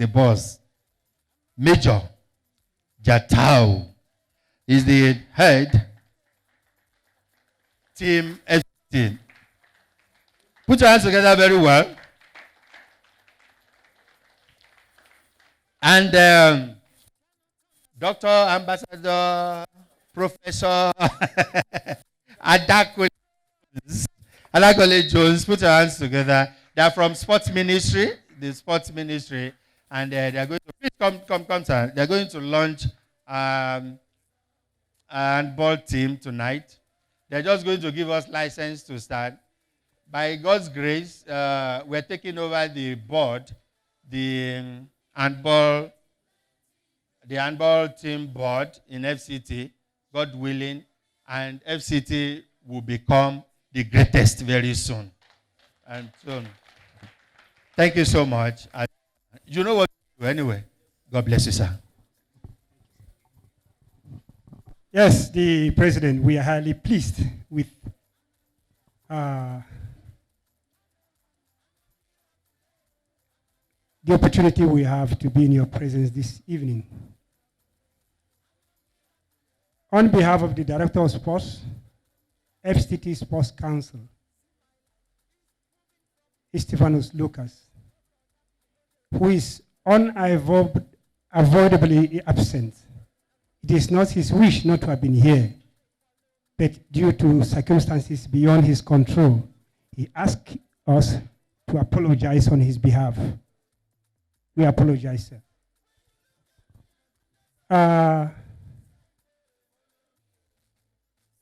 the boss, Major Jatau, is the head team FCT. Put your hands together very well. And Dr. Ambassador, Professor Adakole Jones, put your hands together. They are from Sports Ministry, the Sports Ministry, and they are going to, please come, sir. They are going to launch a handball team tonight. They are just going to give us license to start. By God's grace, we're taking over the board, the handball team board in FCT, God willing, and FCT will become the greatest very soon. And so, thank you so much. You know what to do anyway. God bless you, sir. Yes, the President, we are highly pleased with the opportunity we have to be in your presence this evening. On behalf of the Director of Sports, FCT Sports Council, Stephanus Lucas, who is unavoidably absent. It is not his wish not to have been here, but due to circumstances beyond his control, he asked us to apologize on his behalf. We apologize, sir.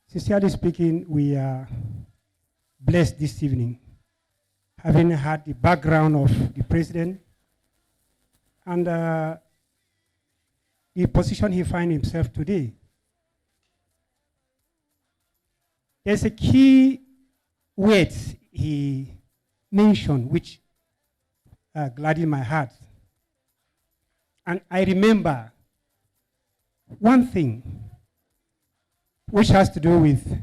Sincerely speaking, we are blessed this evening, having had the background of the President and the position he finds himself today. There's a key word he mentioned which gladdened my heart. And I remember one thing which has to do with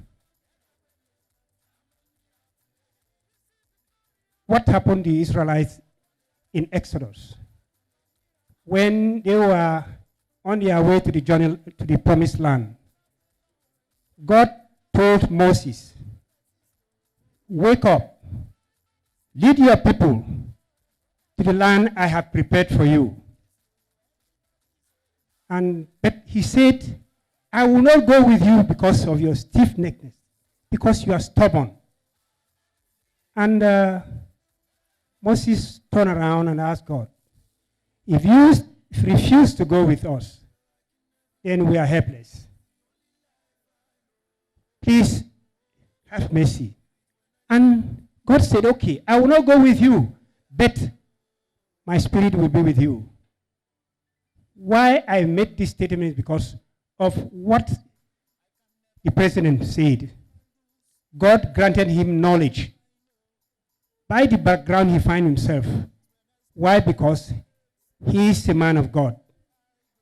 what happened to the Israelites in Exodus when they were on their way to the journey to the promised land. God told Moses, "Wake up, lead your people to the land I have prepared for you." But he said, "I will not go with you because of your stiff-neckedness, because you are stubborn." And Moses turned around and asked God, if you refuse to go with us, then we are helpless. Please have mercy. And God said, "Okay, I will not go with you, but my spirit will be with you." Why I made this statement is because of what the President said. God granted him knowledge by the background he finds himself. Why? Because he is a man of God.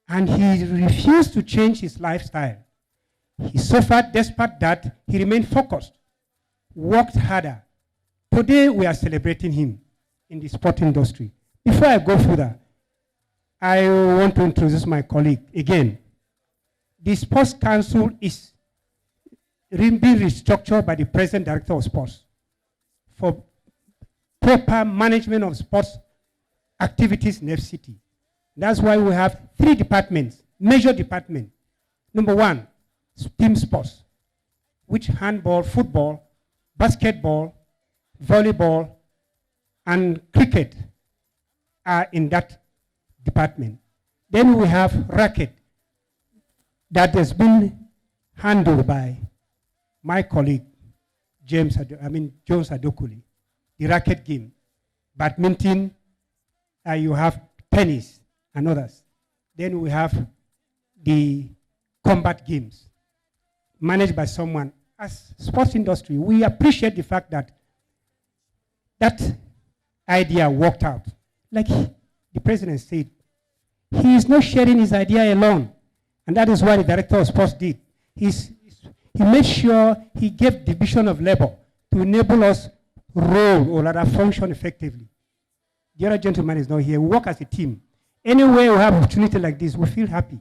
And he refused to change his lifestyle. He suffered. Despite that, he remained focused, worked harder. Today, we are celebrating him in the sport industry. Before I go further, I want to introduce my colleague again. The Sports Council is being restructured by the President Director of Sports for proper management of sports activities in FCT. That's why we have 3 departments, major departments. Number 1, team sports, which handball, football, basketball, volleyball, and cricket are in that department. Then we have racket that has been handled by my colleague, Jones Adokuli, the racket game. Badminton, you have tennis and others. Then we have the combat games managed by someone. As sports industry, we appreciate the fact that that idea worked out. Like the President said, he is not sharing his idea alone. And that is what the Director of Sports did. He made sure he gave division of labor to enable us roll or rather function effectively. The other gentleman is not here. We work as a team. Anywhere we have opportunity like this, we feel happy.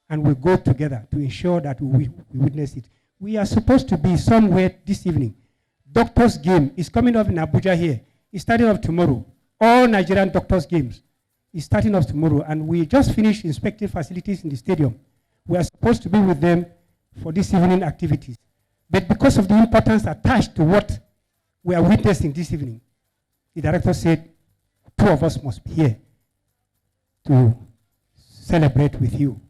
And we go together to ensure that we witness it. We are supposed to be somewhere this evening. Doctors' game is coming up in Abuja here. It's starting off tomorrow. All Nigerian doctors' games is starting off tomorrow. And we just finished inspecting facilities in the stadium. We are supposed to be with them for this evening activities. But because of the importance attached to what we are witnessing this evening, the director said, 2 of us must be here to celebrate with you.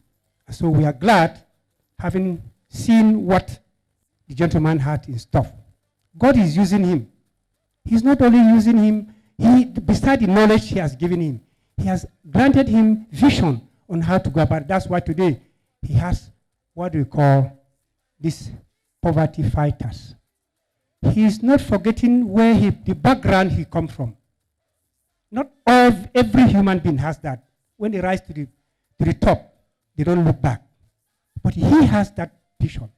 So we are glad, having seen what the gentleman had in stuff. God is using him. He's not only using him, beside the knowledge he has given him, he has granted him vision on how to go about it. That's why today he has what we call these poverty fighters. He is not forgetting where the background he comes from. Not every human being has that. When they rise to the top, they don't look back. But he has that vision.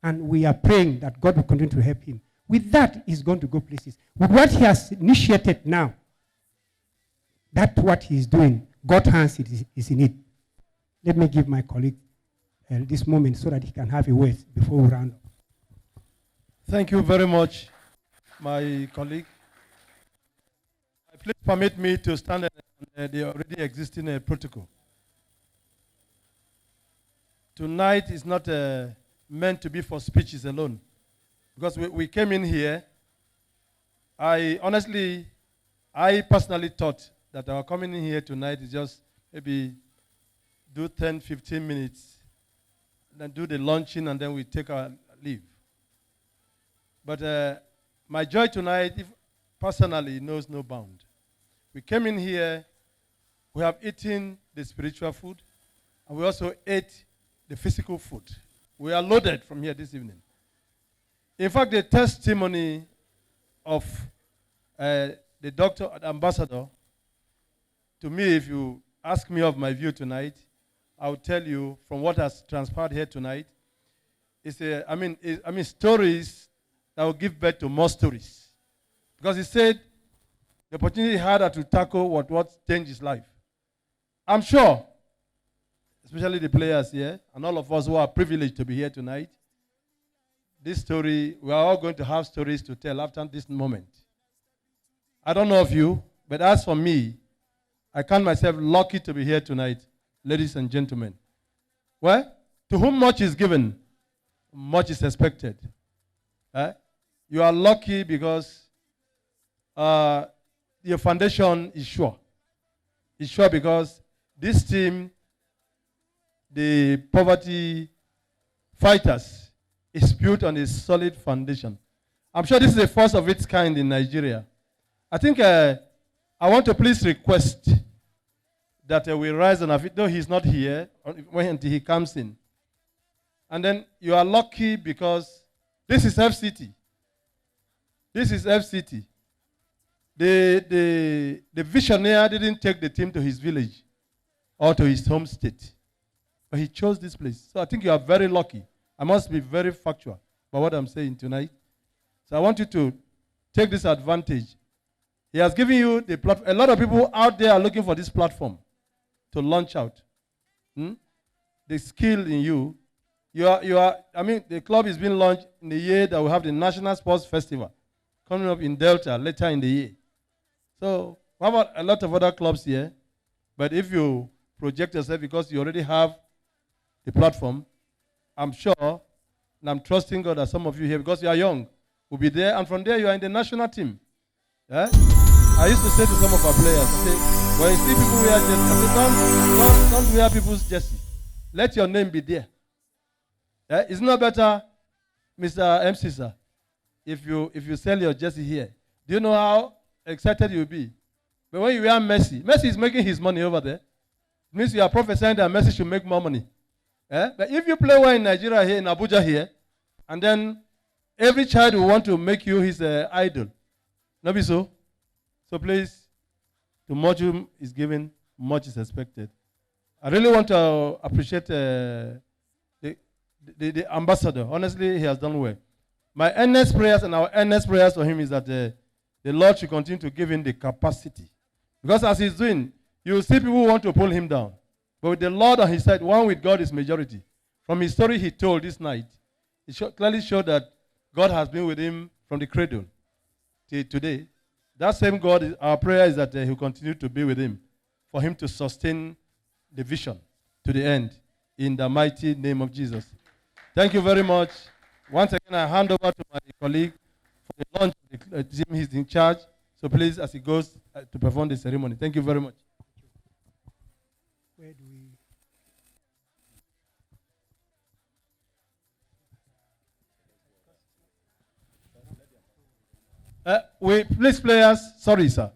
And we are praying that God will continue to help him. With that, he's going to go places. With what he has initiated now, that's what he's doing. God's hands is in it. Let me give my colleague this moment so that he can have a word before we round up. Thank you very much, my colleague. Please permit me to stand on the already existing protocol. Tonight is not meant to be for speeches alone. Because we came in here, I personally thought that our coming in here tonight is just maybe do 10, 15 minutes, then do the launching, and then we take our leave. But my joy tonight, personally, knows no bound. We came in here, we have eaten the spiritual food, and we also ate the physical food. We are loaded from here this evening. In fact, the testimony of the doctor, the ambassador, to me, if you ask me of my view tonight, I will tell you from what has transpired here tonight, stories that will give birth to more stories. Because he said the opportunity he had to tackle what changed his life. I'm sure, especially the players here, and all of us who are privileged to be here tonight, this story, we are all going to have stories to tell after this moment. I don't know of you, but as for me, I count myself lucky to be here tonight, ladies and gentlemen. Well, to whom much is given, much is expected. You are lucky because your foundation is sure. It's sure because this team, the poverty fighters, is built on a solid foundation. I'm sure this is the first of its kind in Nigeria. I think I want to please request that we rise on our feet, though he's not here, until he comes in. And then you are lucky because this is FCT. This is FCT. The visionary didn't take the team to his village or to his home state, but he chose this place. So I think you are very lucky. I must be very factual about what I'm saying tonight. So I want you to take this advantage. He has given you the platform. A lot of people out there are looking for this platform to launch out. The skill in you. The club is being launched in the year that we have the National Sports Festival coming up in Delta later in the year. So we have a lot of other clubs here. But if you project yourself because you already have the platform, I'm sure, and I'm trusting God that some of you here, because you are young, will be there, and from there you are in the national team. Yeah? I used to say to some of our players, when you see people wear jersey, don't wear people's jersey. Let your name be there. Yeah? It's not better, Mr. MC, sir, if you sell your jersey here. Do you know how excited you'll be? But when you wear Messi is making his money over there. It means you are prophesying that Messi should make more money. But if you play well in Nigeria here, in Abuja here, and then every child will want to make you his idol. Not be so? So please, to much whom is given, much is expected. I really want to appreciate the ambassador. Honestly, he has done well. My earnest prayers and our earnest prayers for him is that the Lord should continue to give him the capacity. Because as he's doing, You will see people who want to pull him down. But with the Lord on his side, one with God is majority. From his story he told this night, it clearly showed that God has been with him from the cradle till today. That same God, our prayer is that he will continue to be with him, for him to sustain the vision to the end, in the mighty name of Jesus. Thank you very much. Once again, I hand over to my colleague for the launch of the team. He's in charge. So please, as he goes to perform the ceremony. Thank you very much. Where do Please, players, sorry, sir.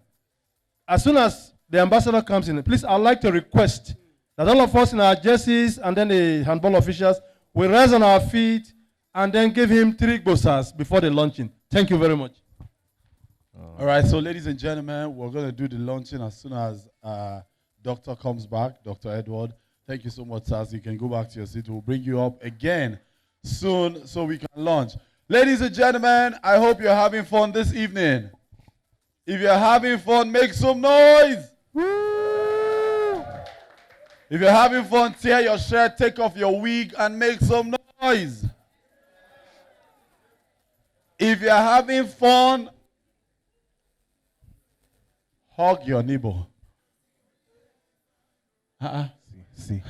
As soon as the ambassador comes in, please, I'd like to request that all of us in our jerseys and then the handball officials will rise on our feet and then give him 3 gbosas before the launching. Thank you very much. All right, so ladies and gentlemen, we're going to do the launching as soon as Doctor comes back, Dr. Edward. Thank you so much, sir. You can go back to your seat. We'll bring you up again soon so we can launch. Ladies and gentlemen, I hope you're having fun this evening. If you're having fun, make some noise. Woo! If you're having fun, tear your shirt, take off your wig, and make some noise. If you're having fun, hug your neighbor. See.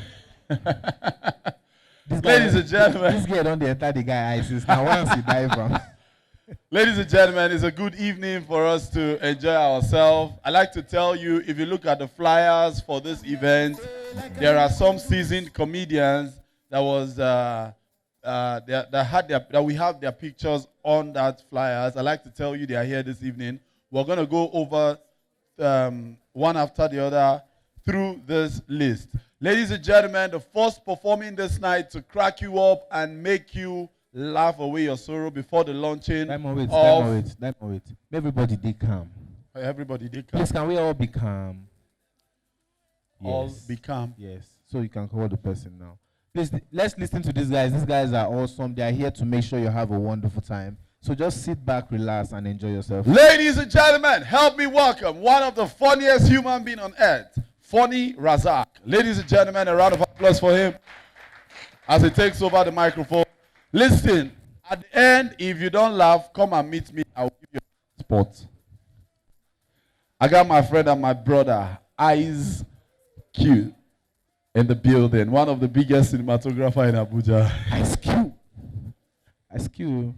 Ladies and gentlemen. This guy don't enter the guy ISIS. Now once he die from. Ladies and gentlemen, it's a good evening for us to enjoy ourselves. I'd like to tell you, if you look at the flyers for this event, there are some seasoned comedians that we have their pictures on that flyers. I'd like to tell you they are here this evening. We're going to go over one after the other through this list. Ladies and gentlemen, the first performing this night to crack you up and make you laugh away your sorrow before the launching Wait. Everybody did calm. Everybody did calm. Please, can we all be calm? All Yes. be calm. Yes. So you can call the person now. Please, let's listen to these guys. These guys are awesome. They are here to make sure you have a wonderful time. So just sit back, relax, and enjoy yourself. Ladies and gentlemen, help me welcome one of the funniest human beings on earth, Funny Razak. Ladies and gentlemen, a round of applause for him as he takes over the microphone. Listen, at the end, if you don't laugh, come and meet me. I will give you a spot. I got my friend and my brother, Eyes Q, in the building. One of the biggest cinematographers in Abuja. Ice Cube. Ice Cube.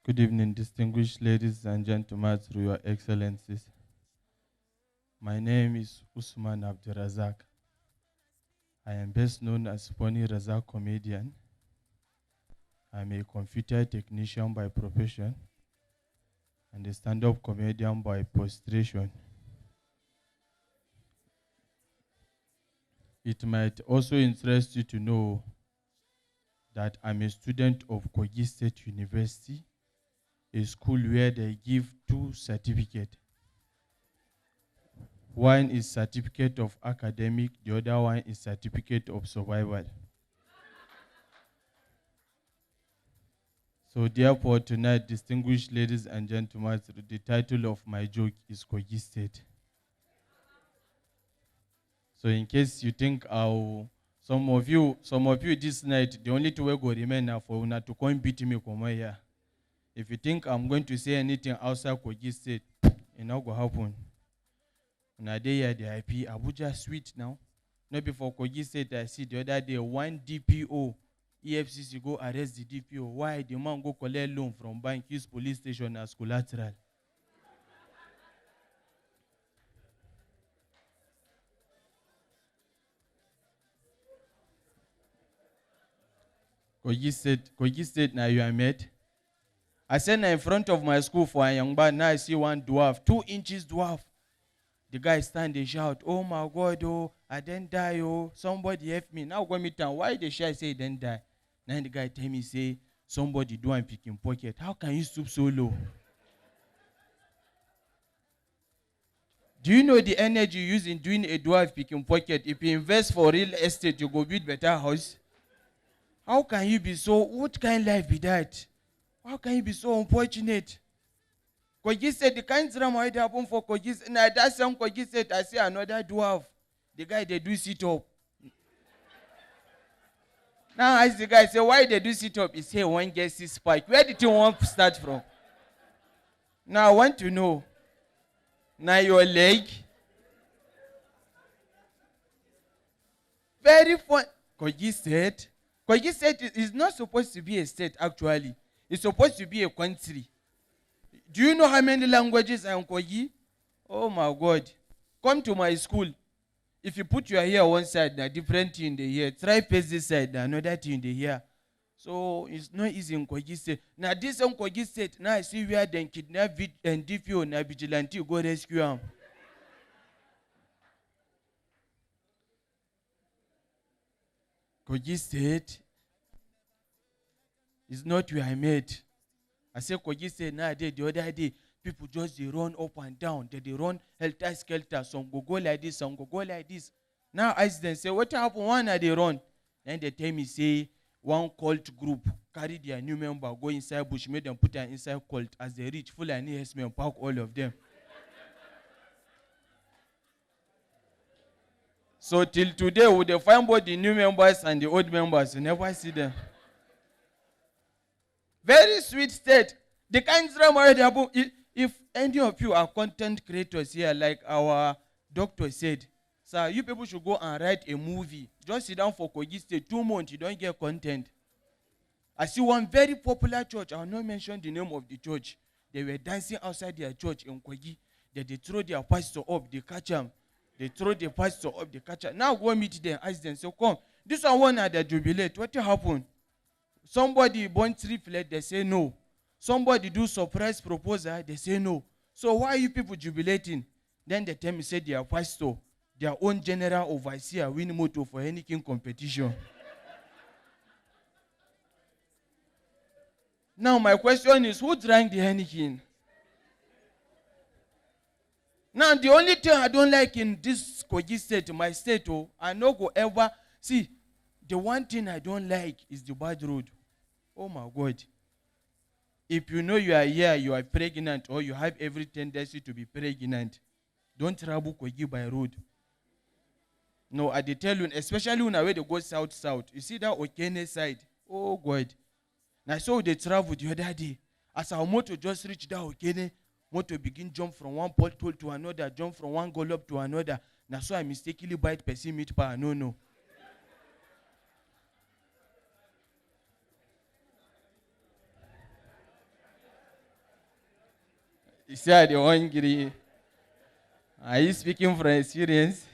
Good evening, distinguished ladies and gentlemen, through your excellencies. My name is Usman Abdurazak. I am best known as Funny Razak comedian. I'm a computer technician by profession and a stand-up comedian by prostration. It might also interest you to know that I'm a student of Kogi State University, a school where they give 2 certificates. One is certificate of academic, the other one is certificate of survival. So therefore tonight, distinguished ladies and gentlemen, the title of my joke is Kogi State. So in case you think some of you this night, the only 2 way go remain now for una to come beat me come here. If you think I'm going to say anything outside Kogi State, it not go happen. Una day here the IP Abuja sweet now. Not before Kogi State, I see the other day 1 DPO, EFCC go arrest the DPO. Why? The man go collect loan from bank, use police station as collateral. Kogi State now you are met. I said in front of my school for a young man, now I see one dwarf, 2 inches dwarf. The guy stand and shout, oh my God, oh, I didn't die, oh, somebody help me. Now go meet him. Why the shy say he didn't die? Now the guy tell me, say, somebody do and pick in pocket. How can you stoop so low? Do you know the energy you use in doing a dwarf picking pocket? If you invest for real estate, you go build better house. How can you be so, what kind of life be that? How can you be so unfortunate? Kogi said the kind drama it happened for Kogi. Now that same Kogi said, I see another dwarf. The guy they do sit up. Now I ask the guy, say, why they do sit up? He say, one gets his spike. Where did you want to start from? Now I want to know. Now your leg. Very fun. Kogi said it's not supposed to be a state actually. It's supposed to be a country. Do you know how many languages are in Kogi? Oh my God. Come to my school. If you put your hair one side, a different thing in the hair. Try paste this side, another thing in the hair. So it's not easy in Kogi State. Now this in Kogi State, now I see where they kidnap and DPO na vigilante go rescue them. Kogi State is not where I made. I say Kogi State nowadays, the other day, people just they run up and down. They run helter-skelter. Some go like this, some go like this. Now I ask them, say, what happened? One are they run? Then they tell me, say, one cult group carry their new member, go inside bush, made them put an inside cult. As they reach, full and herdsmen pack all of them. So till today, we they find both the new members and the old members. You never see them. Very sweet state. The kind of drama they happen. If any of you are content creators here, like our doctor said, sir, you people should go and write a movie. Just sit down for Kogi State 2 months, you don't get content. I see one very popular church. I will not mention the name of the church. They were dancing outside their church in Kogi. They throw their pastor up, they catch him. They throw the pastor up, they catch him. Now go meet them, ask them, so come. This one at the jubilate. What happened? Somebody born triplet, they say no. Somebody do surprise proposal, they say no. So why are you people jubilating? Then they tell me, say their pastor, their own general overseer, win motor for any king competition. Now my question is, who drank the Heineken? Now the only thing I don't like in this Kogi State, my state, I no go ever see. The one thing I don't like is the bad road. Oh my God. If you know you are here, you are pregnant, or you have every tendency to be pregnant, don't travel Kogi by road. No, I tell you, especially when I go south. You see that Okene side? Oh God. Now so they travel the other day. As our motor just reached that Okene, motor begin jump from one pothole to another, jump from one gallop to another. Now so I mistakenly bite person meat pie. No. You see, I don't hungry. Are you speaking from experience?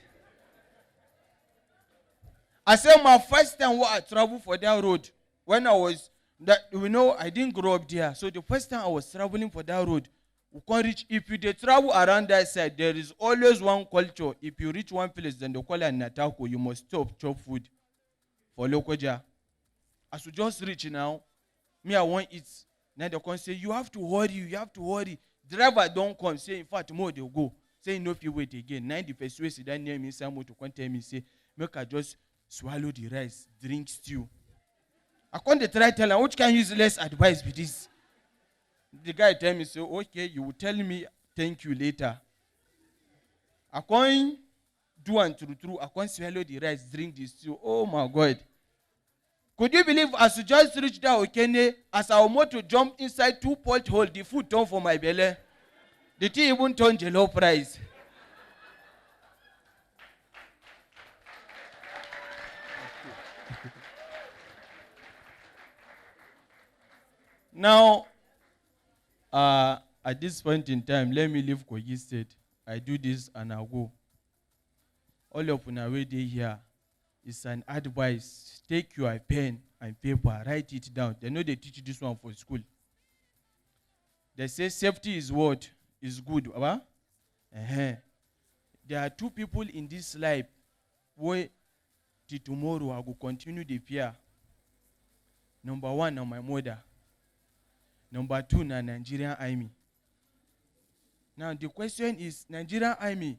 I said my first time I traveled for that road, when I was, I didn't grow up there. So the first time I was traveling for that road, we can't reach. If you travel around that side, there is always one culture. If you reach one place, then they call it Natako, you must stop, chop food for local jar. As we just reach now, me, I want it. Then they can say, you have to hurry. Driver don't come. Say, in fact, more they'll go. Say, no, if you wait again. 91st way, sit down near me, someone to come tell me, say, make I just swallow the rice, drink stew. I can't try tell him, which can use less advice with this. The guy tell me, say, okay, you will tell me thank you later. I can't do and true. I can't swallow the rice, drink the stew. Oh my God. Could you believe as we just reached that Okene, as our motor jumped inside 2 potholes, the food turned for my belly. The tea even turned jello price. Now, at this point in time, let me leave Kogi State. I do this and I go. All of you way they here is an advice. Take your pen and paper, write it down. They know they teach this one for school. They say safety is what? Is good. There are 2 people in this life where till tomorrow I will continue the fear. Number 1, now my mother. Number 2, now Nigerian Army. Now the question is, Nigerian Army,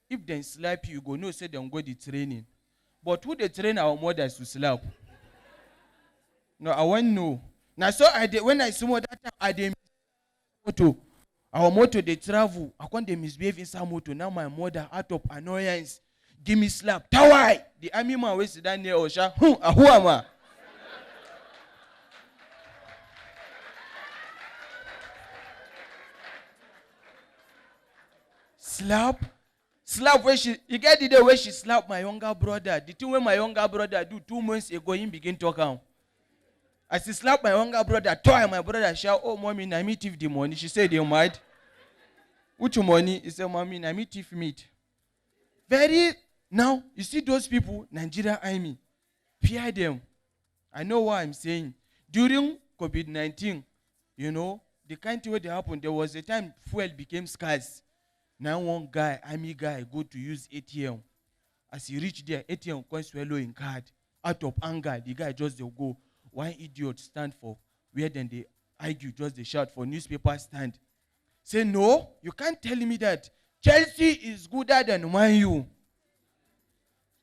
if they slap you, go no say they go the training. But who they train our mothers to slap? No, I want no. Now so I did when I saw that time I did motor. Our motor they travel. I can't they misbehave inside motor. Now my mother out of annoyance give me slap. Tawai! The army man was down near Osha. Who am I? Slap where she, you get the day where she slapped my younger brother. The thing when my younger brother do 2 months ago, he begin to come. As he slapped my younger brother, my brother shout, oh, mommy, na me thief the money. She said, you mad? Which money? He said, mommy, na me thief meat. Now, you see those people, Nigeria army, fear them. I know what I'm saying. During COVID-19, you know, the kind of way they happened, there was a time fuel became scarce. Now one guy, army guy, go to use ATM. As he reach there, ATM can't swallow in card. Out of anger, the guy just they go. One idiot stand for where then they argue, just they shout for newspaper stand. Say, no, you can't tell me that. Chelsea is gooder than Man U.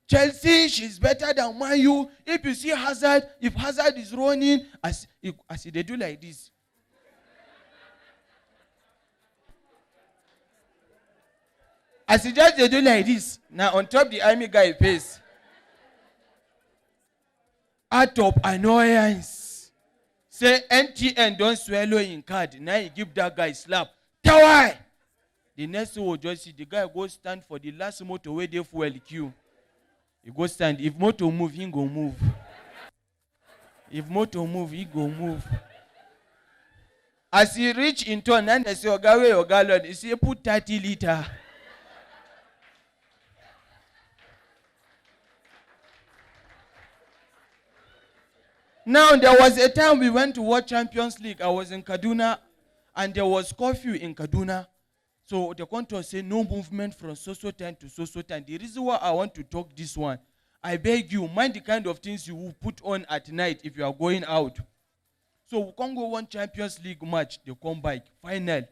Chelsea, she's better than Man U. If you see Hazard, if Hazard is running, as they do like this. As he just they do like this, now on top the army guy face. Out of annoyance. Say NTN don't swallow in card. Now he give that guy slap. Tawai! The next one will just see the guy go stand for the last motor where they fuel queue. He go stand. If motor move, he go move. If motor move, he go move. As he reach in turn, and they say, Ogawe, Ogalod, he say, put 30 liter. Now, there was a time we went to watch Champions League. I was in Kaduna, and there was curfew in Kaduna. So the control say no movement from so-so time to so-so time. The reason why I want to talk this one, I beg you, mind the kind of things you will put on at night if you are going out. So we can't go one Champions League match, they come back, final.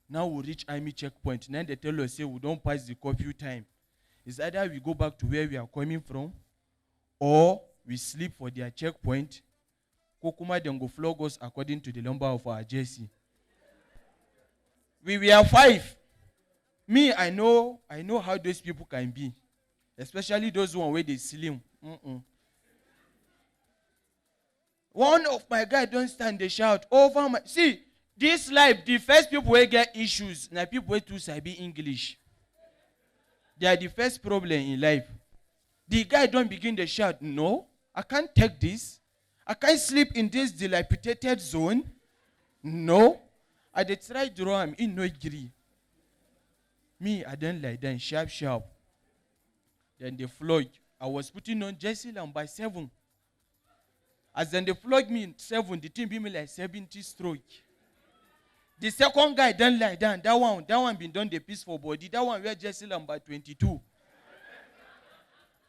Now we reach army checkpoint. Now they tell us, say we don't pass the curfew time. It's either we go back to where we are coming from, or we sleep for their checkpoint. Kokuma then go flog us according to the number of our jersey. We were 5. Me, I know how those people can be. Especially those one where they slim. One of my guys don't stand, they shout over my. See, this life, the first people who get issues, now people who too sabi English. They are the first problem in life. The guy don't begin to shout, no, I can't take this. I can't sleep in this dilapidated zone. No. I dey try draw him, he no agree. Me, I don't like that, sharp. Then they flog. I was putting on jersey number 7. As then they flog me in 7, the team be me like 70 stroke. The second guy don't like that. That one been done the piece for body. That one wear jersey number 22.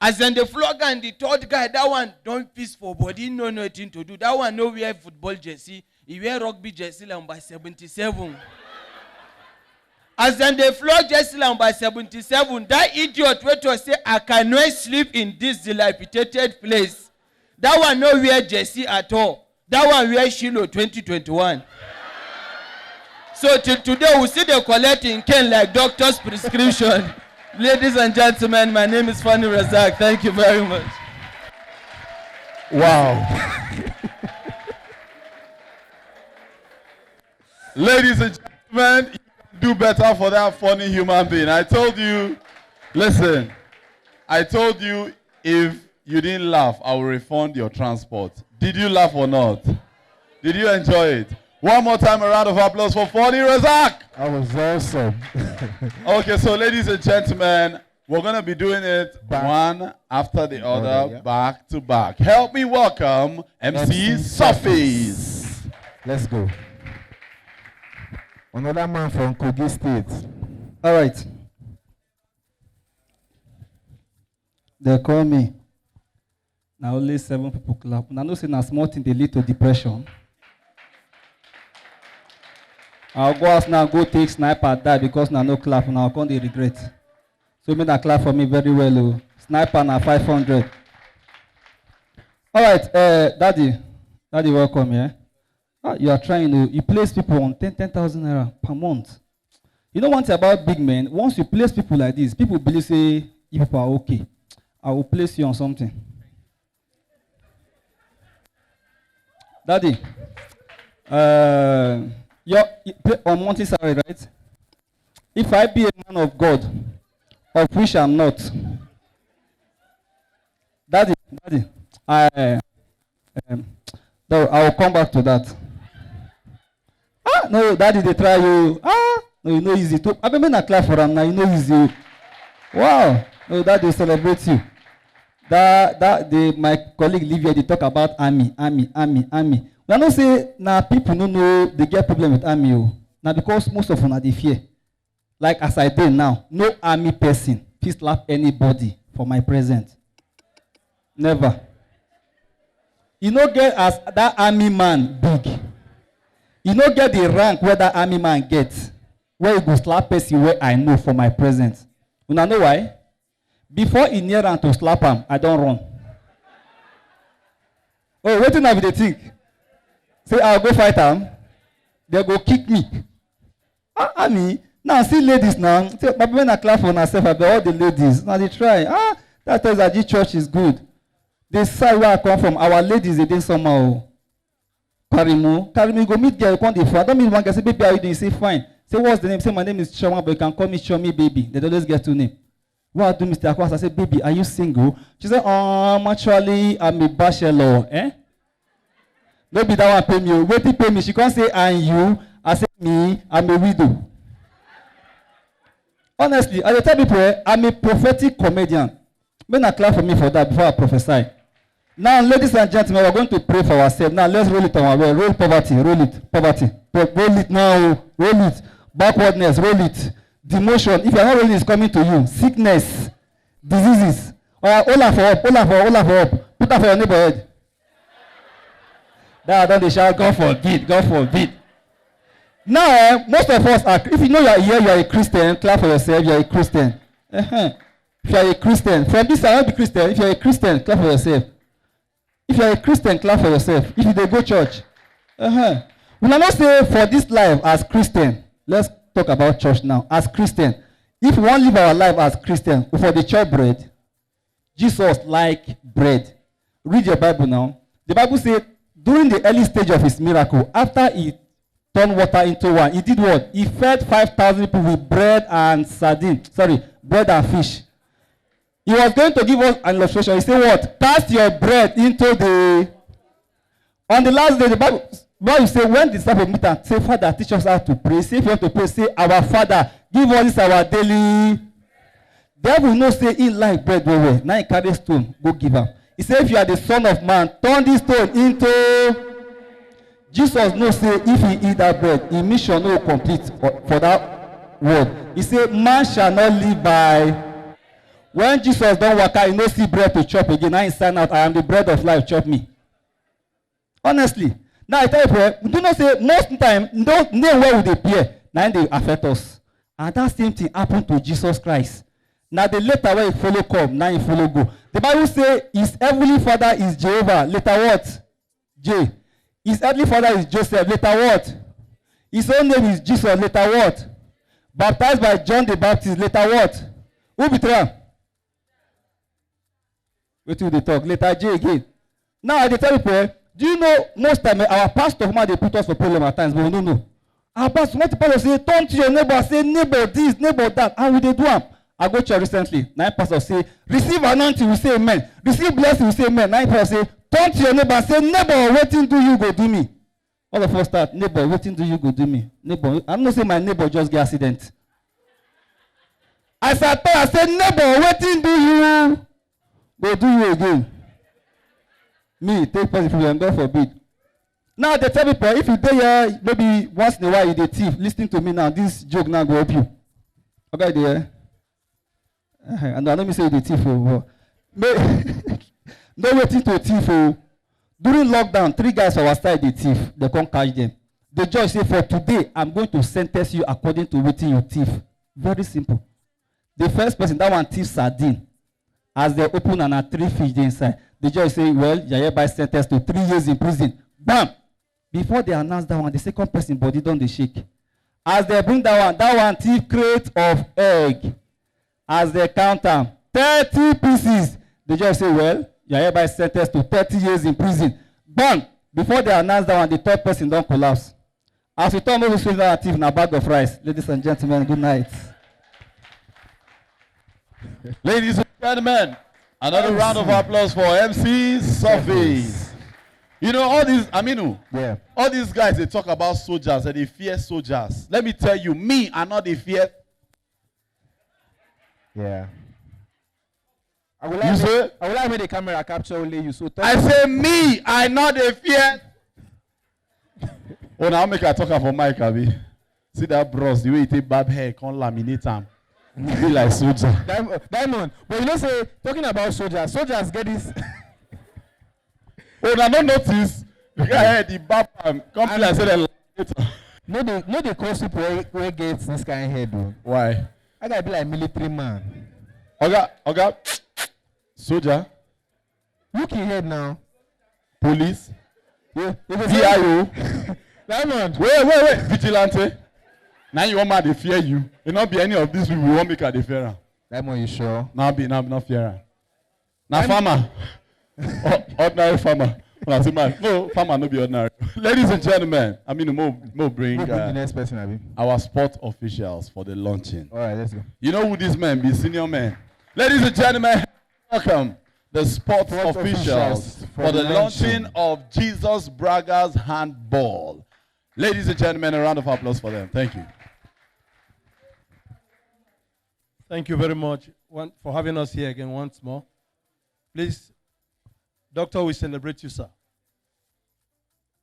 As then the flog and the third guy, that one don't piece for body, no nothing to do. That one no wear football jersey. He wear rugby jersey number 77. As then they flog jersey number 77, that idiot went to say, I cannot sleep in this dilapidated place. That one no wear jersey at all. That one wear Shiloh 2021. So till today, we see they collecting cane like doctor's prescription. Ladies and gentlemen, my name is Fanny Razak. Thank you very much. Wow. Ladies and gentlemen, you can do better for that funny human being. I told you, listen, I told you if you didn't laugh, I will refund your transport. Did you laugh or not? Did you enjoy it? One more time, a round of applause for Fanny Razak. That was awesome. Okay, so ladies and gentlemen, we're going to be doing it one after the other, back to back. Help me welcome MC Suffies. Let's go. Another man from Kogi State. All right. They call me. Now only 7 people clap. Now no say na small thing they lead to depression. I'll go out now, go take sniper die because now no clap. Now I can't regret. So make that clap for me very well. Oh. Sniper now 500. All right, Daddy. Daddy, welcome, yeah? You are trying to, you place people on 10,000 naira per month. You know one thing about big men, once you place people like this, people believe, say, you people are okay. I will place you on something. Daddy, you're on monthly salary, right? If I be a man of God, of which I'm not, Daddy, I will come back to that. No, Daddy, they try you. No, you know easy. I been a clap for them now. You know easy. Wow. No, Daddy will celebrate you. My colleague live here. They talk about army. We are not say now people don't know they get problem with army. Now because most of them are they fear. Like as I did now, no army person please slap anybody for my present. Never. You don't get as that army man big. You don't get the rank where that army man gets. Where you go slap person where I know for my presence. You know why? Before he near and to slap him, I don't run. Oh, what do you think? Say I'll go fight him. They go kick me. Army. Now see ladies now. Say, but when I clap for myself, I be all the ladies. Now they try. That tells that this church is good. The side where I come from, our ladies they did somehow. Karimo, go meet girl, you come the front. Don't mean one girl say, baby, how you doing? Say, fine. Say, what's the name? Say, my name is Choma, but you can call me Chomi, baby. They always get two names. What I do, Mr. Akwas? I say, baby, are you single? She said, actually, I'm a bachelor. Maybe that one pay me. Wait, he pay me. She can't say, and you. I say, me, I'm a widow. Honestly, I tell people, I'm a prophetic comedian. Men are clap for me for that before I prophesy. Now, ladies and gentlemen, we're going to pray for ourselves. Now, let's roll it on our way. Roll poverty, roll it, poverty. Roll it now, roll it. Backwardness, roll it. Demotion, if you're not rolling, it's coming to you. Sickness, diseases. Olaf for up. Put that for your neighbor head. That done they shout, God forbid. Now, most of us are, if you know you are here, you are a Christian, clap for yourself, you are a Christian. If you are a Christian, from this side, I'll be Christian. If you are a Christian, clap for yourself. If you are a Christian, clap for yourself. If you go church. We will not say for this life as Christian. Let's talk about church now. As Christian. If we want to live our life as Christian, for the church bread, Jesus liked bread. Read your Bible now. The Bible says, during the early stage of his miracle, after he turned water into wine, he did what? He fed 5,000 people with bread and bread and fish. He was going to give us an illustration. He said what? Cast your bread into the... On the last day, the Bible says, when the disciples meet and say, Father, teach us how to pray. Say, if you want to pray, say, our Father, give us this our daily... Devil no say, he like bread, well. Now he carry stone, go give him. He said, if you are the Son of Man, turn this stone into... Jesus no say, if he eat that bread, his mission no complete for that word. He said, man shall not live by... When Jesus don't work out, he no see bread to chop again. Now he sign out, I am the bread of life, chop me. Honestly. Now I tell you, do not say, most time, don't know where would they appear. Now they affect us. And that same thing happened to Jesus Christ. Now the later where he follow come, now he follow go. The Bible says his heavenly father is Jehovah. Later what? J. His earthly father is Joseph. Later what? His own name is Jesus. Later what? Baptized by John the Baptist. Later what? Who betray him? Wait till they talk. Later J again. Now I tell people, do you know most time our pastor they put us for problem at times, but we don't know. Our pastor, what the pastor say, turn to your neighbor, say neighbor this, neighbor that. How will they do them? I go church recently. Now pastor say, receive anointing, we say amen. Receive blessing, we say amen. Now pastor say, turn to your neighbor and say, neighbor, waiting do you go do me? All of us start, neighbor, waiting do you go do me? Neighbor, I'm not saying my neighbor just get accident. I said, neighbor, waiting do you go do you again? Me, take positive problem, God forbid. Now they tell people, if you do here, maybe once in a while you dey thief, listening to me now, this joke now go help you. Okay, there. And I know me say you dey thief, but no waiting to thief. During lockdown, 3 guys for our side dey thief, they can't catch them. The judge say, for today, I'm going to sentence you according to wetin you thief. Very simple. The first person, that one thief sardine. As they open and 3 fish inside. The judge say, well, you are hereby sentenced to 3 years in prison. Bam! Before they announce that one, the second person body don dey shake. As they bring that one thief crate of egg. As they count am, 30 pieces. The judge say, well, you are hereby sentenced to 30 years in prison. Bam! Before they announce that one, the third person don collapse. As we turn over to that thief in a bag of rice. Ladies and gentlemen, good night. Ladies and gentlemen, another round of applause for MC Surface. You know, all these, Aminu, Yeah. all these guys, they talk about soldiers and they fear soldiers. Let me tell you, me, I not they fear. Yeah. I would You say? I would like when the camera capture only you. So I say me, I not they fear. Oh, now make a talker for Mike, Abi. See that bros, the way he take bad hair, can't laminate him. Be like soldier. Diamond. But you know, say talking about soldiers get this. Oh, now don't notice. The guy had the bab come play and say that laminator. No, they call people where gets this kind of head though. Why? I gotta be like military man. Okay. Soldier, Look in head now. police, Yeah. VIO. Diamond. Wait. Vigilante. Now you want man they fear you. It not be any of these people who want make her they fear. Diamond, you sure? Now not fear her. Now farmer. Ordinary farmer. When I say man, no, farmer no be ordinary. Ladies and gentlemen, I mean more bring Who bring the next person, Abi? our sport officials for the launching. All right, let's go. You know who these men be, senior men. Ladies and gentlemen, welcome the sports Sport officials for the launching of Jesus Braga's handball. Ladies and gentlemen, a round of applause for them. Thank you. Thank you very much for having us here again once more. Please, Doctor, we celebrate you, sir.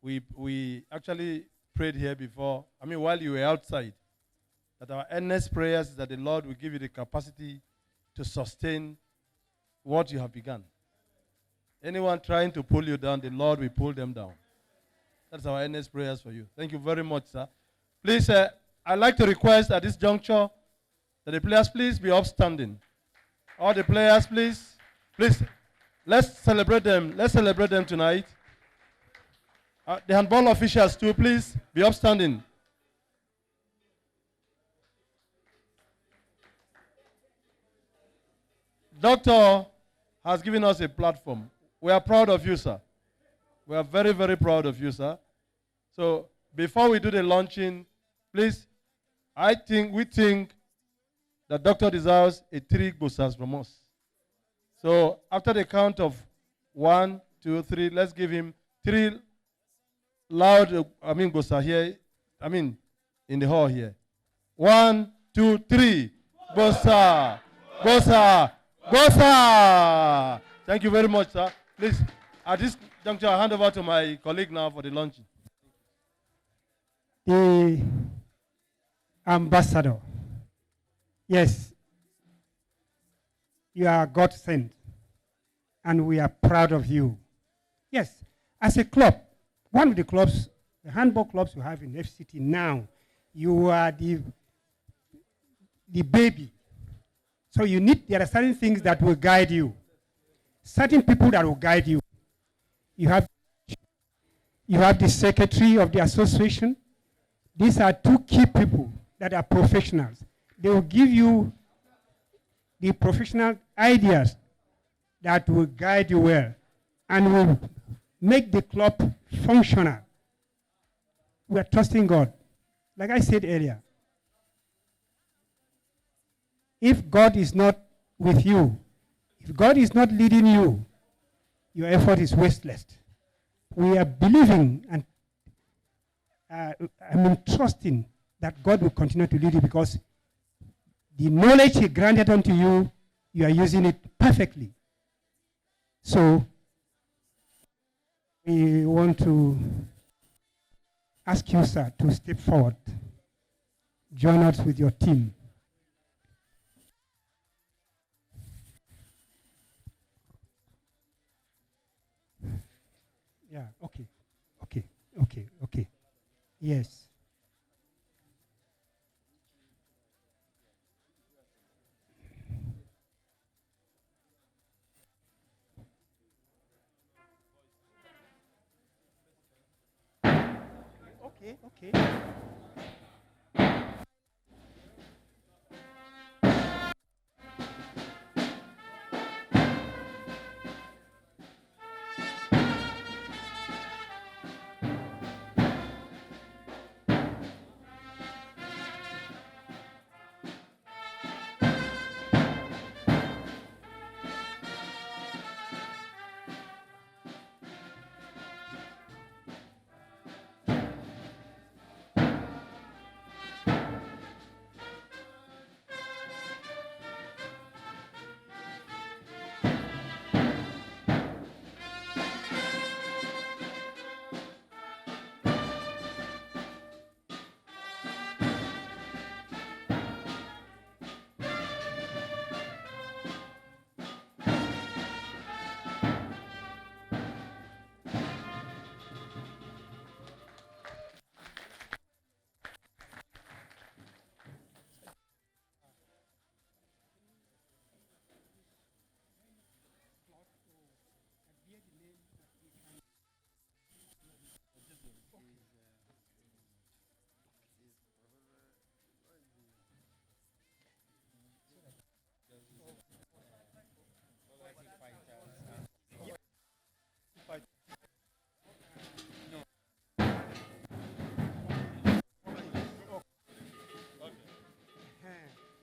We actually prayed here before, while you were outside, that our earnest prayers is that the Lord will give you the capacity to sustain what you have begun. Anyone trying to pull you down, the Lord will pull them down. That's our earnest prayers for you. Thank you very much, sir. Please, I'd like to request at this juncture that the players please be upstanding. All the players, please, let's celebrate them. Let's celebrate them tonight. The handball officials too, please be upstanding. Doctor has given us a platform. We are proud of you, sir. We are very, very proud of you, sir. So before we do the launching, please, we think that Doctor deserves a 3 bossas from us. So after the count of 1, 2, 3, let's give him 3 loud, bossa here, in the hall here. 1, 2, 3, bossa, bossa, bossa. Thank you very much, sir. Please, at this juncture, I'll hand over to my colleague now for the launching. The ambassador. Yes, you are God sent, and we are proud of you. Yes, as a club, one of the clubs, the handball clubs you have in FCT now, you are the baby. So there are certain things that will guide you, certain people that will guide you. You have the secretary of the association. These are 2 key people that are professionals. They will give you the professional ideas that will guide you well and will make the club functional. We are trusting God. Like I said earlier, if God is not with you, if God is not leading you, your effort is wasteless. We are believing and trusting that God will continue to lead you, because the knowledge He granted unto you, you are using it perfectly. So we want to ask you, sir, to step forward. Join us with your team. Yeah, okay. Yes. Okay, okay.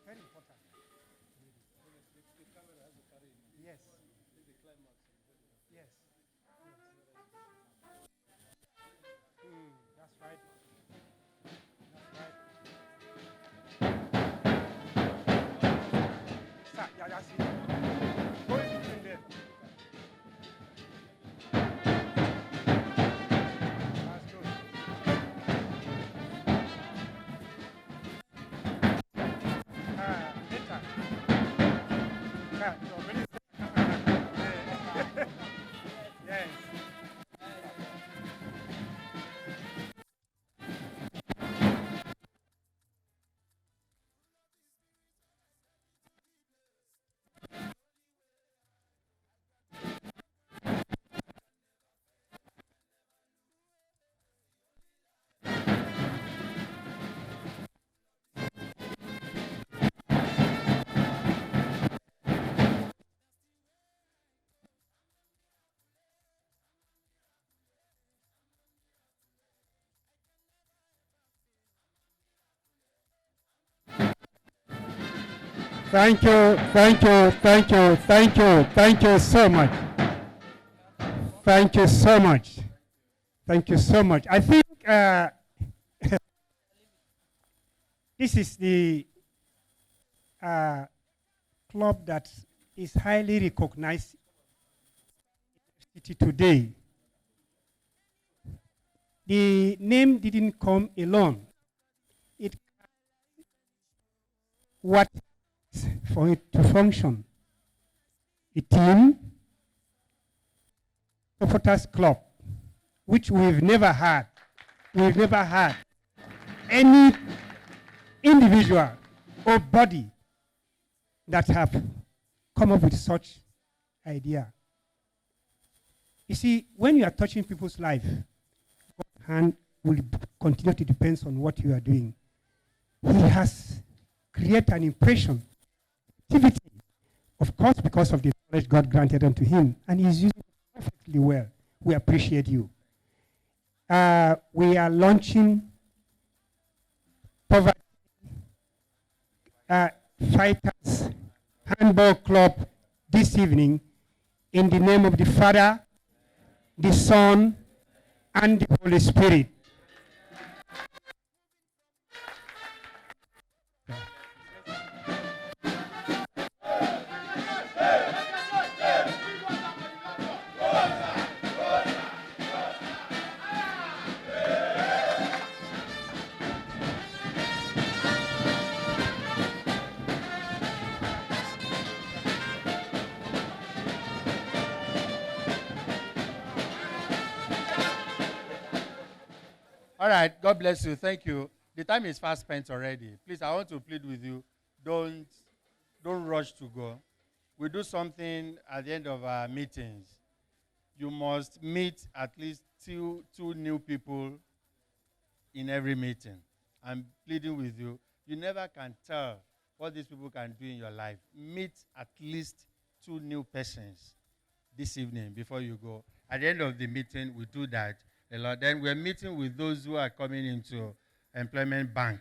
Very important. Yes. Yes. That's right. Sir, yeah, that's it. Go in between them. That's good. Later. Your minister. Yes. Thank you, thank you, thank you, thank you, thank you so much. Thank you so much. Thank you so much. I think this is the club that is highly recognized in the city today. The name didn't come alone. It what is for it to function. A team, supporters club, which we've never had. We've never had any individual or body that have come up with such idea. You see, when you are touching people's life, God's hand will continue to depend on what you are doing. He has created an impression, activity, of course, because of the knowledge God granted unto him, and he's using it perfectly well. We appreciate you. We are launching poverty fighters handball club this evening in the name of the Father, the Son, and the Holy Spirit. All right, God bless you. Thank you. The time is fast spent already. Please, I want to plead with you. Don't rush to go. We do something at the end of our meetings. You must meet at least two new people in every meeting. I'm pleading with you. You never can tell what these people can do in your life. Meet at least 2 new persons this evening before you go. At the end of the meeting, we do that a lot. Then we're meeting with those who are coming into employment bank.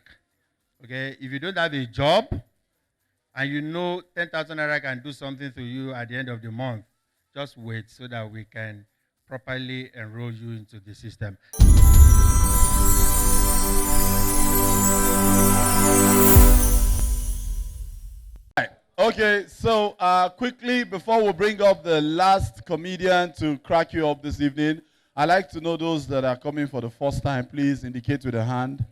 Okay, if you don't have a job and you know 10,000 naira can do something to you at the end of the month, just wait so that we can properly enroll you into the system. Okay, so quickly, before we bring up the last comedian to crack you up this evening, I'd like to know those that are coming for the first time. Please indicate with a hand.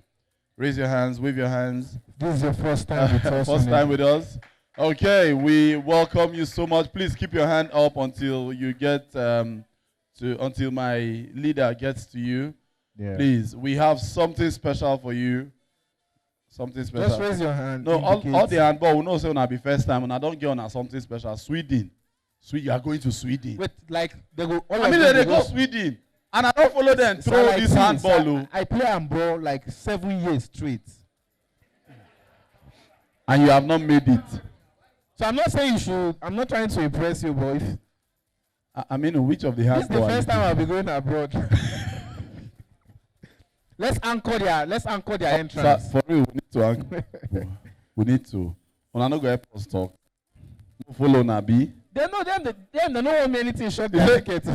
Raise your hands, wave your hands. This is your first time with us. First time with us. Okay, we welcome you so much. Please keep your hand up until you get until my leader gets to you. Yeah. Please, we have something special for you. Something special. Just raise your hand. No, all the handball will know say when I be first time and I don't get on something special. Sweden. You are going to Sweden. Wait, like they go. I mean, they go Sweden. And I don't follow them throw like this handball. I play handball like 7 years straight. And you have not made it. So I'm not saying you should. I'm not trying to impress you, but if I mean, which of the this is handball? the first time I'll be going abroad. Let's anchor their entrance. Sir, for real, we need to anchor. We need to. When I not go help us talk. No follow Nabi. They know them. They don't want me anything short their ticket.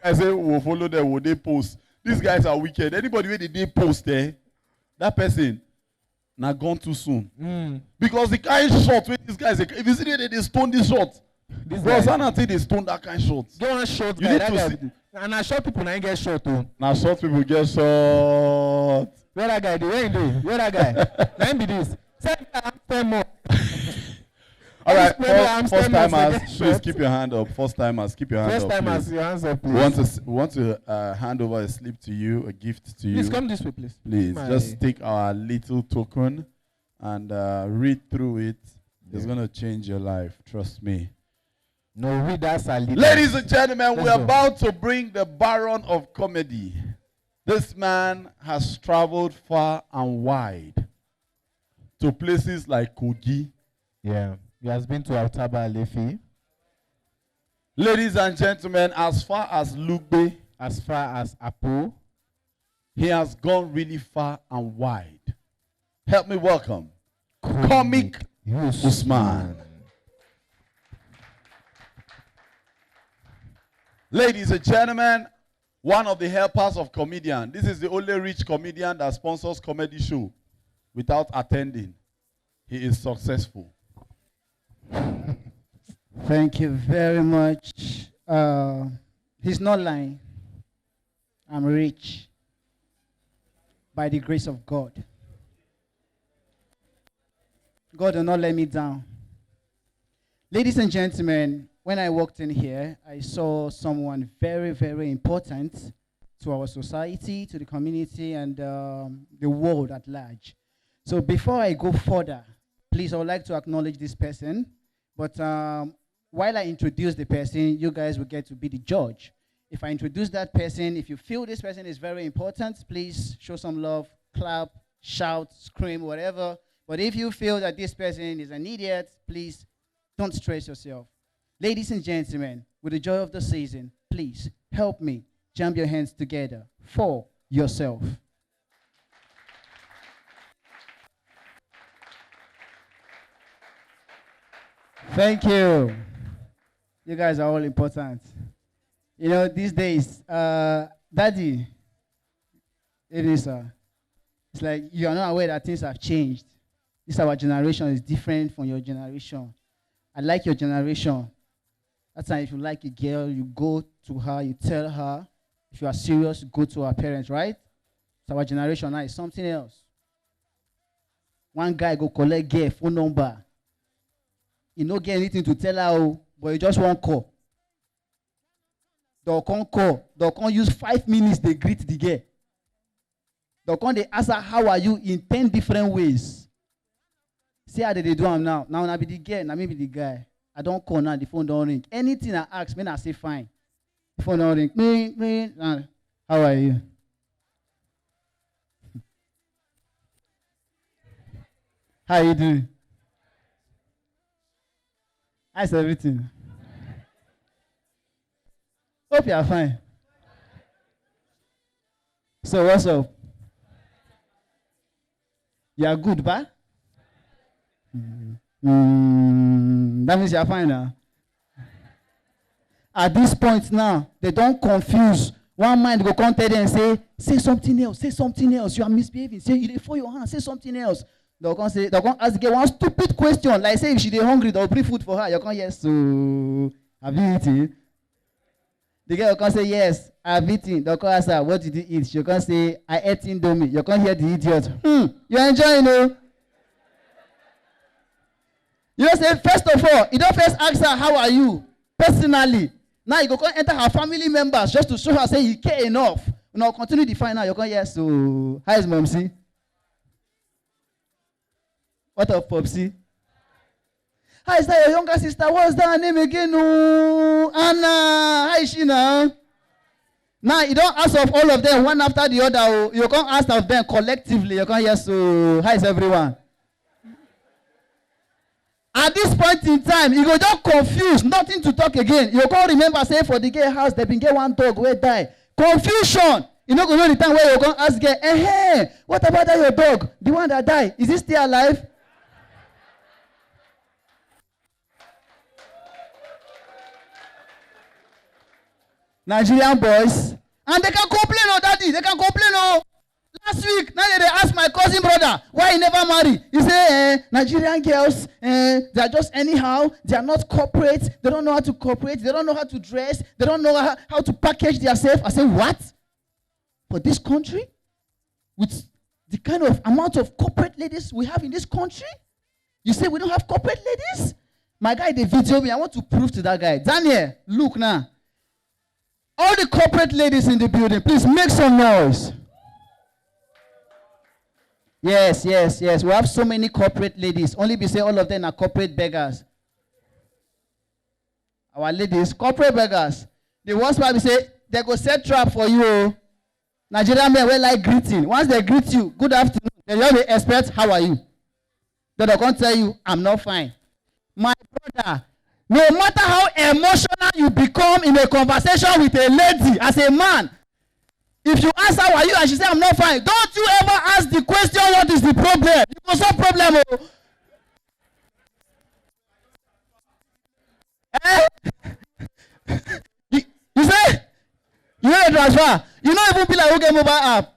I say we'll follow them. Will they post? These guys are wicked. Anybody where they post there, that person now gone too soon. Because the kind shot with these guys, if you see they stone this shot. Bro, I not think they stone that kind shot. Get one shot You guy. need That to guy. see. And I short people now get short too. Now short people get shot. Where that guy? Where he do? Where that guy? Let me be this. 10 more. All right, I'm first standing up, timers, I get please shot. keep your hand up. First timers, keep your hand First up. time Please. as your hands up, please. We want to hand over a slip to you, a gift to you. Please come this way, please. Please, My- just take our little token and read through it. It's Yeah. going to change your life. Trust me. No, read that salute. Ladies and gentlemen, Let's we're go. about to bring the Baron of Comedy. This man has traveled far and wide to places like Kogi. Yeah. He has been to Altaba Alefi, Ladies and gentlemen, as far as Lugbe, as far as Apo. he has gone really far and wide. Help me welcome Comic Usman. Ladies and gentlemen, one of the helpers of comedian. This is the only rich comedian that sponsors comedy show without attending. He is successful. Thank you very much. He's not lying. I'm rich by the grace of God. God will not let me down. Ladies and gentlemen, when I walked in here, I saw someone very, very important to our society, to the community, and the world at large. So before I go further, please, I would like to acknowledge this person. But while I introduce the person, you guys will get to be the judge. If I introduce that person, if you feel this person is very important, please show some love, clap, shout, scream, whatever. But if you feel that this person is an idiot, please don't stress yourself. Ladies and gentlemen, with the joy of the season, please help me jam your hands together for yourself. Thank you. You guys are all important. You know, these days, Daddy, it is, it's like you are not aware that things have changed. This our generation is different from your generation. I like your generation. That's why if you like a girl, you go to her, you tell her. If you are serious, you go to her parents, right? So our generation now is something else. One guy go collect girl phone number. He no get anything to tell her, but he just won't call. They'll come call. They'll come use 5 minutes, they greet the girl. They'll come, they ask her, how are you, in 10 different ways. See how they do them now. Now I be the girl, now me be the guy. I don't call now, the phone don't ring. Anything I ask, I say fine. The phone don't ring. How are you? How you doing? How's everything? Hope you are fine. So what's up? You are good, ba? That means you are fine now. At this point now, they don't confuse. One mind go come tell them and say something else, say something else. You are misbehaving. Say you dey fold your hand, say something else. They'll come ask again one stupid question. Like say if she dey hungry, they'll bring food for her. You come yes, so have you eaten? The girl will come say yes, I've eaten. They'll come ask her, what did you eat? She'll come say, I ate Indomie. You come hear the idiot. You're enjoying, no? You know, say first of all, you don't first ask her, how are you? Personally. Now you go come enter her family members just to show her, say you care enough. Now continue the fight now. You come yes, so how is Momsi? What up, Popsy? How is that your younger sister? What's that name again? Oh, Anna. How is she now? Now, you don't ask of all of them one after the other. Oh. You can't ask of them collectively. You can't yes, so how is everyone? At this point in time, you go just confused, nothing to talk again. You can't remember, say, for the gay house, they been get one dog where die. Confusion. You know the time where you're going to ask again, hey, what about that your dog? The one that died, is he still alive? Nigerian boys, and they can complain, oh daddy, they can complain, oh. Last week, now they asked my cousin brother why he never married. He said, Nigerian girls, they are just anyhow, they are not corporate, they don't know how to cooperate, they don't know how to dress, they don't know how to package themselves. I said, what? For this country? With the kind of amount of corporate ladies we have in this country? You say we don't have corporate ladies? My guy, they video me, I want to prove to that guy. Daniel, look now. All the corporate ladies in the building, please make some noise. Yes. We have so many corporate ladies. Only be say all of them are corporate beggars. Our ladies, corporate beggars. The worst part, we say, they go set trap for you. Nigerian men will like greeting. Once they greet you, good afternoon, they just expect, how are you? Then they're going to tell you, I'm not fine. My brother, no matter how emotional you become in a conversation with a lady as a man, if you ask how are you and she say I'm not fine, don't you ever ask the question what is the problem? You go solve problem. Oh. You say you know the transfer. You don't even be like who get mobile app.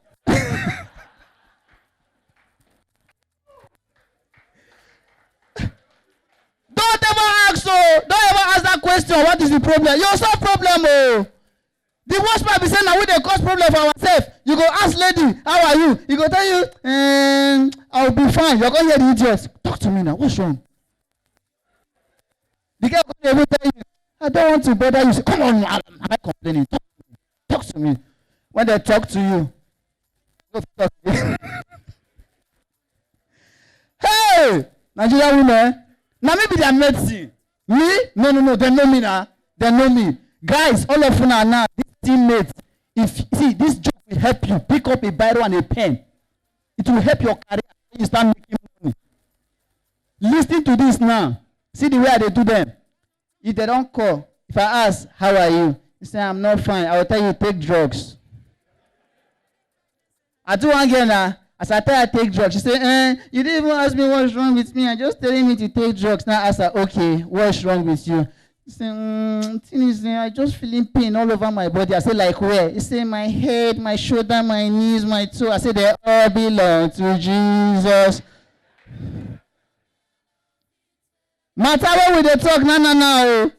Don't ever ask that question. What is the problem? You solve problem. Oh. The worst part be saying now we dey cause problem for ourselves. You go ask lady, how are you? He go tell you, I'll be fine. You're going to hear the idiot. Talk to me now. What's wrong? The girl go even tell you, I don't want to bother you. Say, come on, am I complaining? Talk to me. When they talk to you, go talk to me. Hey, Nigerian women. Now maybe they are medicine. Me? No. They know me now. They know me. Guys, all of you now, these teammates, this job will help you. Pick up a biro and a pen. It will help your career when you start making money. Listen to this now. See the way they do them. If they don't call, if I ask, how are you? You say, I'm not fine. I will tell you, take drugs. I do one girl now. As I tell her take drugs, she say, you didn't even ask me what's wrong with me. I'm just telling me to take drugs. Now I ask her, okay, what's wrong with you? He say, thing is, I just feeling pain all over my body. I say, like where? He say, my head, my shoulder, my knees, my toe. I say, they all belong to Jesus. Matter what we dey talk now.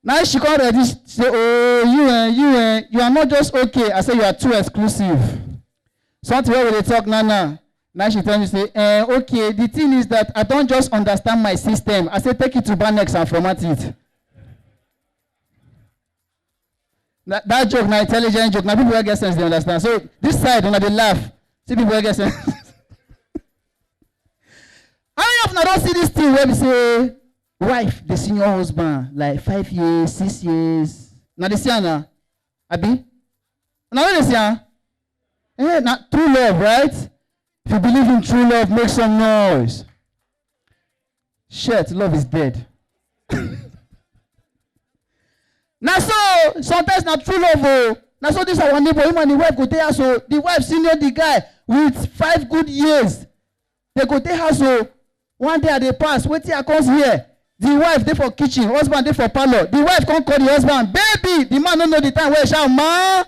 Now she come ready. She say, oh, you are not just okay. I say, you are too exclusive. Something where we dey talk now. Now she tell me, say, okay, the thing is that I don't just understand my system. I say, take it to Banex and format it. That joke, now intelligent joke. Now people will get sense, they understand. So this side, when they laugh, see people will get sense. How many of you don't see this thing where we say, wife, the senior husband, like 5 years, 6 years. Now they see now, Abi. Now when they see now, true love, right? If you believe in true love, make some noise. Shit, love is dead. Now so sometimes not true love. Oh. Now so this our neighbor, him and the wife go there. So the wife senior the guy with 5 good years. They go there house. So one day they pass. Wait till I comes here. The wife there for kitchen, husband there for parlor. The wife can't call the husband, baby. The man don't know the time where shout, ma.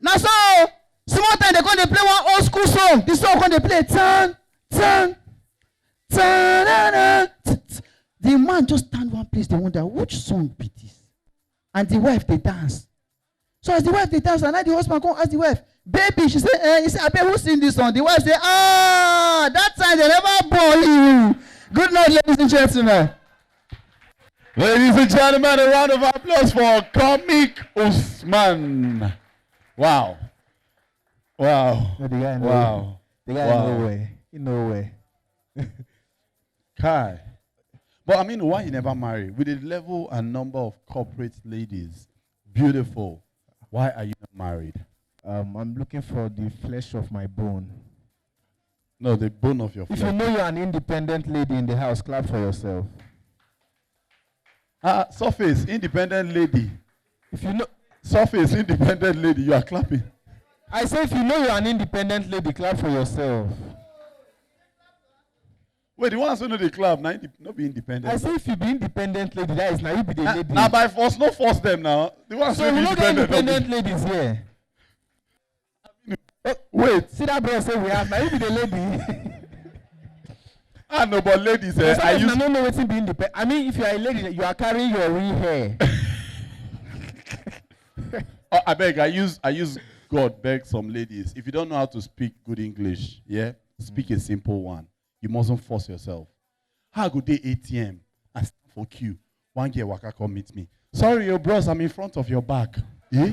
Now so small time they come they play one old school song. The song come they play turn, turn, turn, turn, turn. The man just stand one place, they wonder, which song be this? And the wife, they dance. So as the wife, they dance, and now the husband come ask the wife, baby, she said, he said, I bet who sing this song? The wife say, that time they never born you. Good night, ladies and gentlemen. Ladies and gentlemen, a round of applause for Comic Usman. Wow. Wow. No, the guy in Wow. The guy Wow. in no way. In no way. Kai. But I mean, why you never marry? With the level and number of corporate ladies, beautiful, why are you not married? I'm looking for the flesh of my bone. No, the bone of your If flesh. you know you're an independent lady in the house, clap for yourself. Surface, independent lady. If you know, Surface, independent lady, you are clapping. I say if you know you're an independent lady, clap for yourself. Wait, the ones who know the club, not be independent. I say if you be independent lady, that is now you be the lady. Now by force, no force them now. The ones So who we be don't get independent. independent ladies here. Wait, See that bro say we have, now you be the lady. I know, but ladies, I Sometimes use. I don't know what's be independent. I mean, if you are a lady, you are carrying your real hair. I beg, I use God beg some ladies. If you don't know how to speak good English, yeah, speak a simple one. You mustn't force yourself. How good day ATM? I stand for queue. One girl waka come meet me. Sorry, your bros, I'm in front of your back. Eh?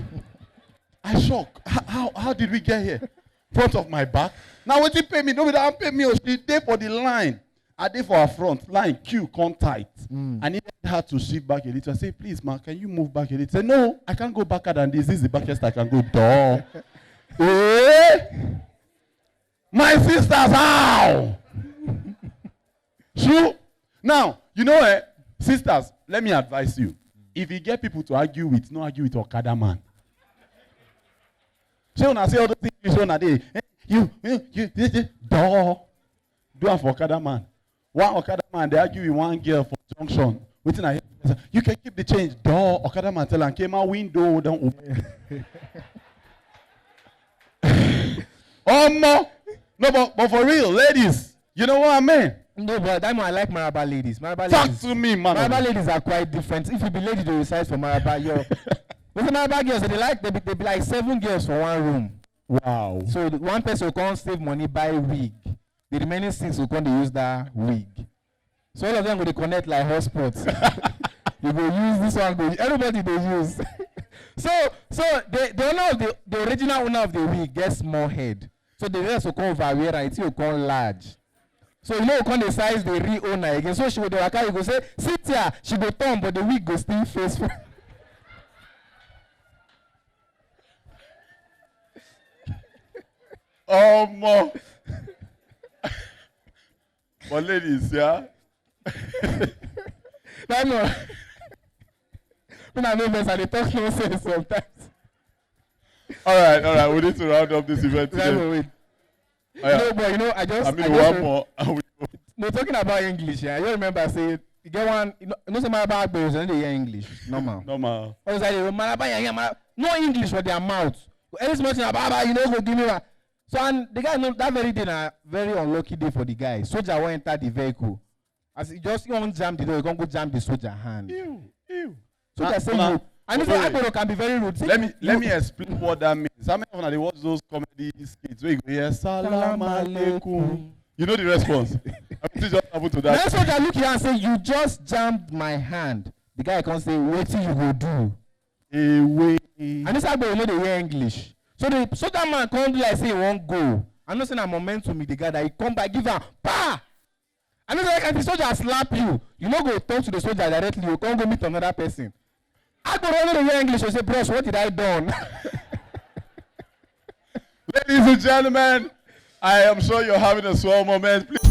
I shock. How did we get here? Front of my back? Now when they pay me, nobody don't pay me. Oh, she dey for the line. I dey for her front line. Queue come tight. I needed her to shift back a little. I say, please, ma, can you move back a little? Say, no, I can't go backer than this. This is the backest I can go. Duh. Eh? My sisters, how? True. Now, you know, sisters, let me advise you. If you get people to argue with, no argue with Okada man. So when I say all those things, when I say, you, duh. Do it for Okada man. One Okada man, they argue with one girl for junction. Waiting, I hear, you can keep the change. Duh. Okada man tell her, came out window, don't open. No. No, but for real, ladies, you know what I mean? No, but that one I like Maraba ladies. Talk to me, man. Maraba ladies are quite different. If you be lady, they reside for Maraba. With the Maraba girls, they be like 7 girls for one room. Wow. So one person will come save money, buy wig. The remaining 6 will come to use that wig. So all of them will connect like hotspots. You go use this one, everybody they use. so the owner of the original owner of the wig gets more head. So the rest will come over and it will come large. So you know, come the size the real owner again. So she will do you go say, sit here, she go turn, but the wig go still face. More. But ladies, yeah. No. When I know this, I talk nonsense sometimes. All right. We need to round up this event today. Wait. Oh, yeah. No, but you know, I just one more. No, talking about English, yeah. I just remember saying, you get one, you know some about boys, and they hear English. Normal. I was like, no English for their mouth. Any small thing about, you know, go give me one. So, and the guy, that very day, a very unlucky day for the guy. Soldier went enter the vehicle. As he just won't jam the door, he can't go jam the soldier hand. Ew. Soldier say you. And this Agbero can be very rude. Let me explain what that means. How many of you watch those comedy skits where you go, yes, salam alaikum. You know the response. I mean, just happened to that. Next soldier look here and say, you just jammed my hand. The guy can't say, what you go do? Away. And this Agbero know they hear English. So that man come do like say he won't go. I'm not saying I'm momentum with the guy that he come back, give her, pa! And if the soldier slap you, you no go talk to the soldier directly, you can't go meet another person. I go over to hear English and say, bros, what did I done? Ladies and gentlemen, I am sure you're having a swell moment. Please